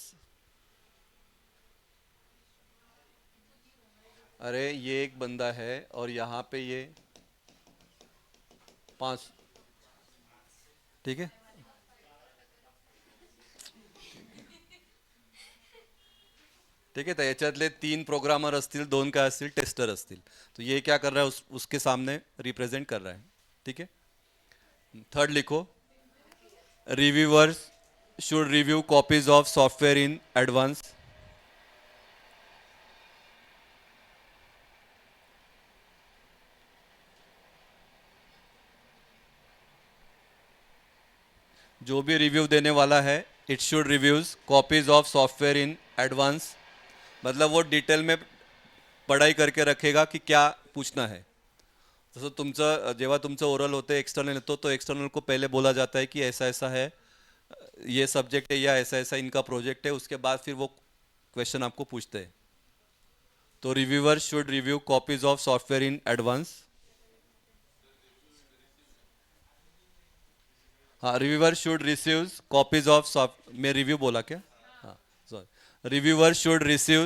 अरे ये एक बंदा है और यहाँ पे ये 5. ठीक है. ठीक है. तो याच्यातले 3 प्रोग्रामर असतील, 2 काय असतील टेस्टर असतील. तो ये क्या कर रहा है, उसके सामने रिप्रेजेंट कर रहा है. ठीक है. थर्ड लिखो. Reviewers should review copies of software in advance. जो भी रिव्यू देने वाला है, it should reviews copies of software in advance. मतलब वो डिटेल में पढ़ाई करके रखेगा कि क्या पूछना है. जसं तुमचं जेव्हा तुमचं ओरल होते एक्सटर्नल येतो, तो एक्सटर्नल को पहले बोला जाता है कि ऐसा ऐसा है, ये सब्जेक्ट है, या ऐसा ऐसा इनका प्रोजेक्ट है. उसके बाद फिर वो क्वेश्चन आपको पूछते हैं. तो reviewer should review copies of software in advance. हाँ reviewer should receive copies of soft, मैं रिव्यू बोला क्या? हाँ sorry. Reviewer should receive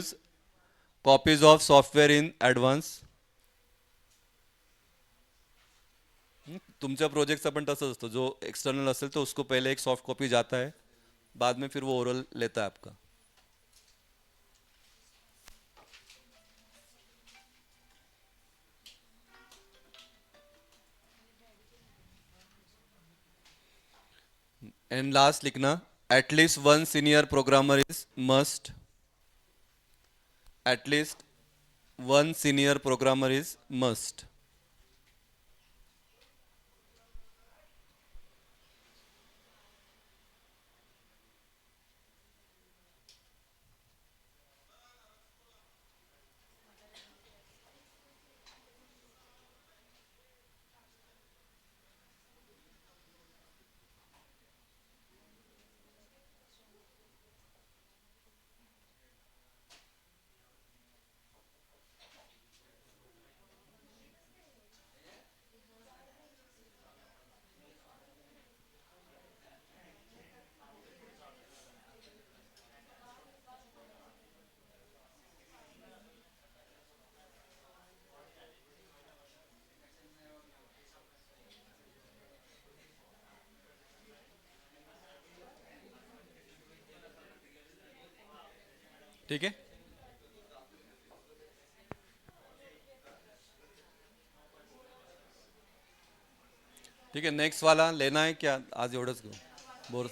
copies of software in advance. तुमच्या प्रोजेक्टचा पण तसंच असतं. जो एक्सटर्नल असेल तो उसको पहले एक सॉफ्ट कॉपी जाता है, बाद में फिर वो ओरल लेता है आपका. एंड लास्ट लिखना, at least one senior programmer is must, at least one senior programmer is must. ठीक है. ठीक है, नेक्स्ट वाला लेना है क्या? आज एवढंच घेऊ. बोर.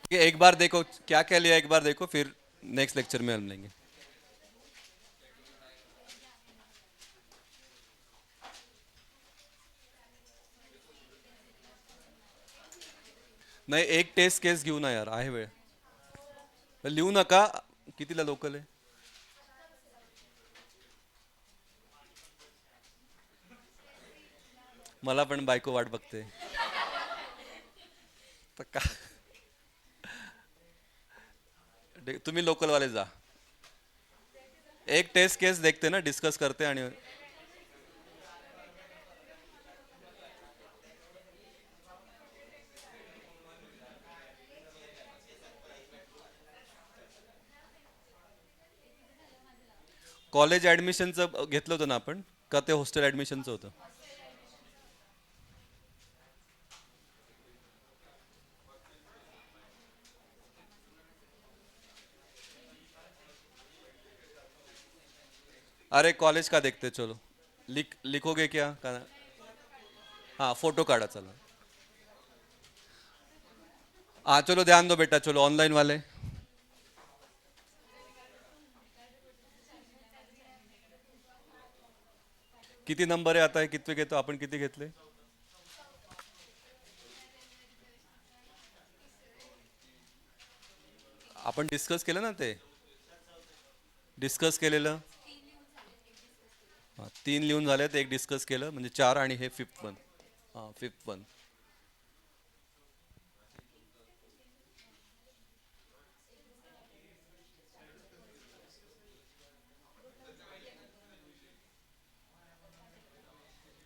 ठीक है, एक बार देखो क्या क्या लिया, एक बार देखो, फिर नेक्स्ट लेक्चर में हम लेंगे. नाही, एक टेस्ट केस घेऊ ना यार, आहे वेळ. लिहू नका. कितीला लोकल आहे? मला पण बायको वाट बघते. तर का तुम्ही लोकल वाले जा. एक टेस्ट केस देखते ना, डिस्कस करते आणि कॉलेज ऍडमिशनचं घेतलं होतं ना आपण, का ते हॉस्टेल ऍडमिशनचं होतं? अरे कॉलेज का देखते, चलो. लिखोगे क्या का? हाँ, फोटो काढा चला. हाँ चलो, ध्यान दो बेटा, चलो ऑनलाइन वाले. किती नंबर आहे आता, हे कितवे घेतो आपण, किती घेतले? आपण डिस्कस केलं ना ते, डिस्कस केलेलं. हा, 3 लिहून झालेत, एक डिस्कस केलं म्हणजे 4, आणि हे फिफ्थ वन. हां, फिफ्थ वन.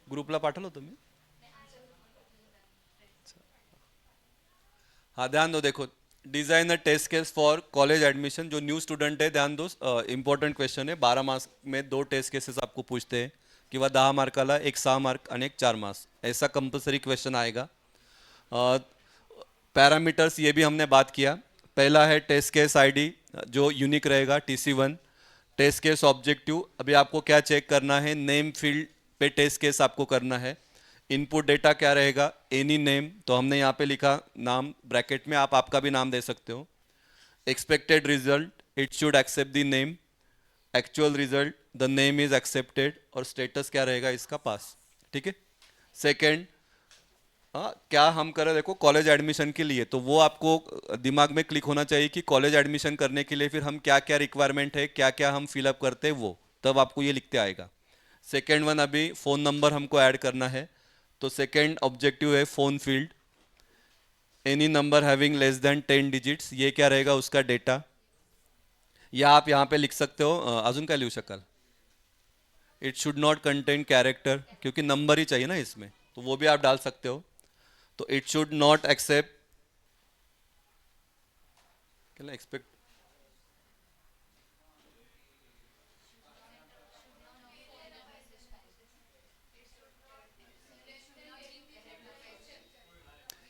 ग्रुपला पाठवलं होतं मी. हाँ, ध्यान दो, देखो. Design a test case for college admission. जो न्यू स्टूडेंट है, ध्यान दो, इंपॉर्टंट क्वेश्चन है. 12 मार्क्स में 2 टेस्ट केसेस आपको पूछते हैं, किंवा 10 मार्काला एक 6 मार्क आणि एक 4 मार्क्स, ऐसा कंपल्सरी क्वेश्चन आएगा. पैरामीटर्स ये भी हमने बात किया. पहला है टेस्ट केस आईडी, जो यूनिक रहेगा, TC1. टेस्ट केस ऑब्जेक्टिव, अभी आपको क्या चेक करना है, नेम फील्ड पे टेस्ट केस आपको करना है. इनपुट डेटा क्या रहेगा, एनी नेम, तो हमने यहाँ पे लिखा नाम, ब्रैकेट में आप आपका भी नाम दे सकते हो. Expected result, it should accept the name. Actual result, the name is accepted. और स्टेटस क्या रहेगा इसका, पास. ठीक है. सेकेंड, हाँ, क्या हम करें, देखो कॉलेज एडमिशन के लिए तो वो आपको दिमाग में क्लिक होना चाहिए कि कॉलेज एडमिशन करने के लिए फिर हम क्या क्या रिक्वायरमेंट है, क्या क्या हम फिलअप करते हैं, वो तब आपको ये लिखते आएगा. सेकेंड वन, अभी फ़ोन नंबर हमको ऐड करना है, तो सेकेंड ऑब्जेक्टिव है phone field. Any number having less than 10 digits, ये क्या रहेगा उसका डेटा. या आप यहाँ पे लिख सकते हो, अजून काय लिहू शकाल, it should not contain character, क्योंकि नंबर ही चाहिए ना इसमें, तो वो भी आप डाल सकते हो. तो इट शुड नॉट एक्सेप्ट, क्या एक्सपेक्ट,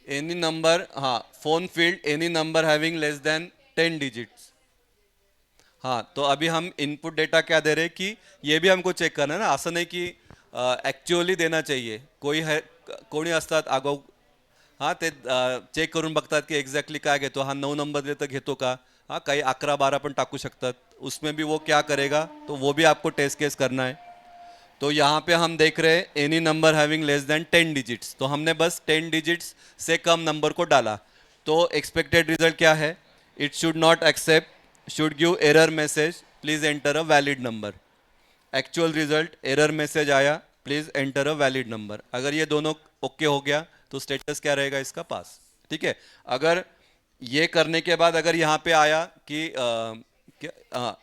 एनी नंबर, हाँ, phone field any number having less than 10 digits. हाँ, तो अभी हम इनपुट डेटा क्या दे रहे हैं कि ये भी हमको चेक करना है ना, असं नाही की ॲक्च्युअली देना चाहिए. कोई है, कोणी असतात आगाऊ, हा ते चेक करून बघतात की एक्झॅक्टली काय घेतो, हा 9 नंबर दे तर घेतो का, हा काही 11 12 पण टाकू शकतात, उसमें भी वो क्या करेगा, तो वो भी आपको टेस्ट केस करना है. तो यहाँ पे हम देख रहे हैं any number having less than 10 digits, तो हमने बस 10 डिजिट्स से कम नंबर को डाला. तो एक्सपेक्टेड रिजल्ट क्या है, it should not accept, should give error message, please enter a valid number. Actual result error message आया, please enter a valid number. अगर ये दोनों ओके हो गया तो स्टेटस क्या रहेगा इसका, पास. ठीक है. अगर ये करने के बाद अगर यहाँ पे आया कि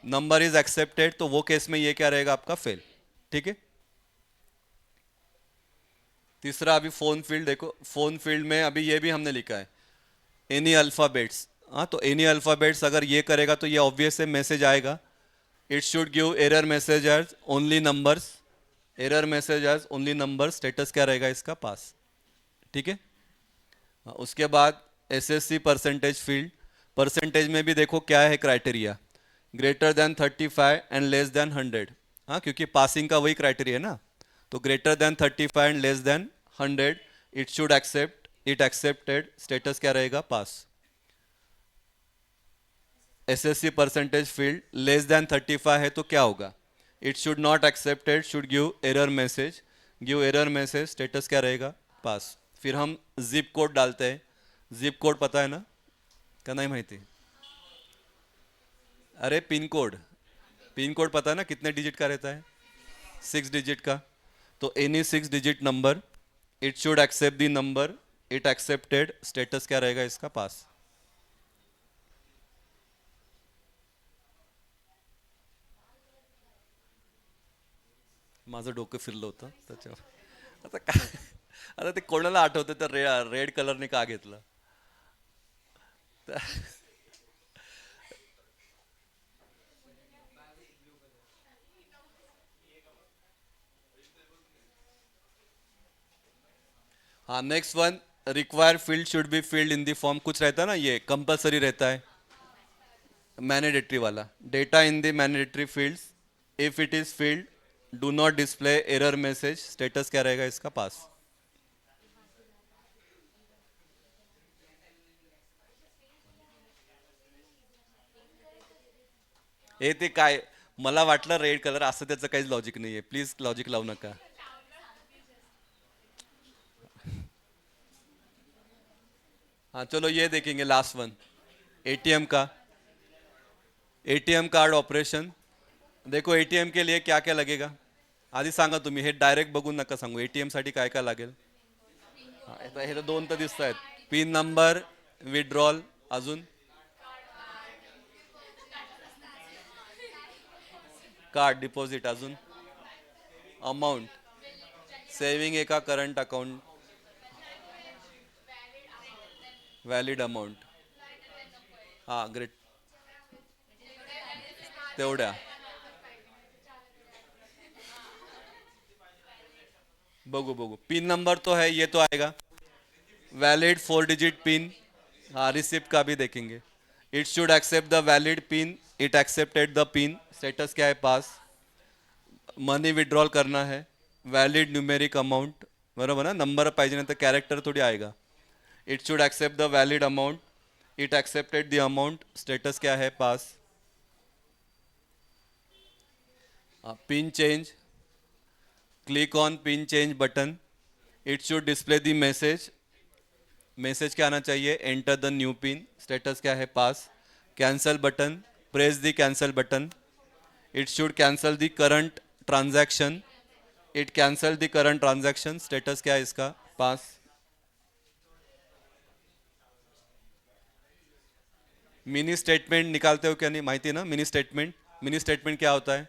नंबर इज एक्सेप्टेड, तो वो केस में ये क्या रहेगा आपका, फेल. ठीक है. तीसरा अभी फोन फील्ड देखो, फोन फील्ड में अभी ये भी हमने लिखा है एनी अल्फाबेट्स. हाँ, तो एनी अल्फाबेट्स अगर ये करेगा तो ये ऑब्वियस है मैसेज आएगा. It should give error message as only numbers, error message as only number, status क्या रहेगा इसका, पास. ठीक है. उसके बाद एसएससी परसेंटेज फील्ड, परसेंटेज में भी देखो क्या है criteria, greater than 35 and less than 100. हाँ, क्योंकि पासिंग का वही क्राइटेरिया है ना. तो greater than 35 and less than 100, it should accept, it accepted, status क्या रहेगा, pass. SSC percentage field less than 35 है तो क्या होगा, it should not accepted, should give error message, give error message, status क्या रहेगा, पास. फिर हम जिप कोड डालते हैं. जिप कोड पता है ना, का नहीं माहिती. अरे पिन कोड, पिन कोड पता है ना कितने डिजिट का रहता है, 6 डिजिट का. तो any 6 digit number, it should accept the number, it accepted, status क्या रहेगा इसका, पास. माझं डोकं फिरलं होतं त्याच्यावर. आता काय, आता ते कोणाला आठवतं तर रेड कलरने का घेतलं. हाँ, next one, require field should be field in the form, कुछ रहता है ना, ये कंपलसरी रहता है, मैंडेटरी वाला. Data in the mandatory fields, if it is field do not display error message, status क्या रहेगा इसका, पास. हे ते काय, मला वाटलं रेड कलर, असं त्याचं काहीच लॉजिक नाही आहे, प्लीज लॉजिक लावू नका. हाँ चलो ये देखेंगे लास्ट वन, एटीएम का, एटीएम कार्ड ऑपरेशन. देखो एटीएम के लिए क्या क्या लगेगा, आधी सांगा तुम्ही, हे डायरेक्ट बघून नका सांगू, एटीएम साठी काय काय लागेल. हा, हे तर दोन तर दिसत आहेत, पिन नंबर, विड्रॉल, अजून कार्ड डिपॉझिट, अजून अमाऊंट, सेविंग आहे का करंट अकाउंट, व्हॅलिड अमाऊंट. हा ग्रेट, तेवढ्या बघू बघू. पिन नंबर तो है, ये तो आएगा, वैलिड 4 डिजिट पिन. हाँ, रिसिप्ट का भी देखेंगे. It should accept the valid pin, it accepted the pin, status क्या है, पास. मनी विड्रॉल करना है, वैलिड न्यूमेरिक अमाउंट, बरोबर ना, नंबर पाहिजे नाही तर कॅरेक्टर थोडी आएगा. It should accept the valid amount, it accepted the amount, status क्या है, pass. Pin change, click on pin change button, it should display the message, message क्या आना चाहिए, enter the new pin, status क्या है, pass. Cancel button, press the cancel button, it should cancel the current transaction, it cancel the current transaction, status क्या है इसका, पास. Mini statement निकालते हो क्या, नहीं माहिती है ना मिनी स्टेटमेंट, मिनी स्टेटमेंट क्या होता है,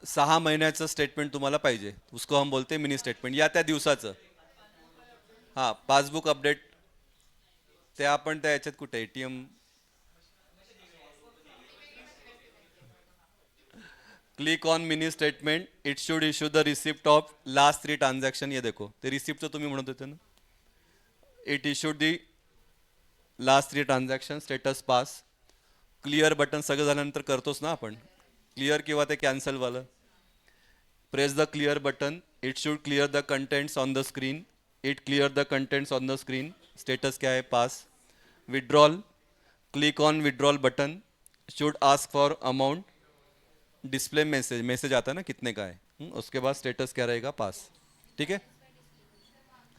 6 महिन्याचं स्टेटमेंट तुम्हाला पाहिजे, उसको हम बोलते हैं मिनी स्टेटमेंट, या त्या दिवसाचं. हां, पासबुक अपडेट, ते आपण त्या याच्यात कुठे ATM, click on mini statement, it should issue the receipt of last 3 transaction. ये देखो ते रिसिप्टचं तुम्ही म्हणत होते ना, it issued the last 3 transaction, status pass. Clear button सगळं झाल्यानंतर करतोच ना आपण, क्लिअर किंवा ते कॅन्सलवालं. Press the clear button, it should clear the contents on the screen, it clear the contents on the screen, status क्या है, pass. Withdrawal, click on withdrawal button, should ask for amount, display message, message आता है ना कितने का है. उसके बाद स्टेटस क्या रहेगा, पास. ठीक आहे.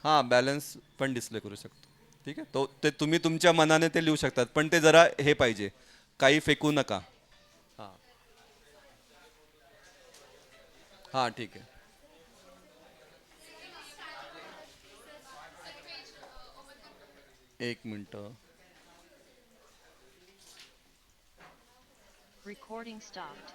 हां, बॅलन्स पण डिस्प्ले करू शकतो. ठीक आहे. तो ते तुम्ही तुमच्या मनाने ते लिहू शकतात, पण ते जरा हे पाहिजे, काही फेकू नका. हां. हां, ठीक आहे. एक मिनटं. Recording stopped.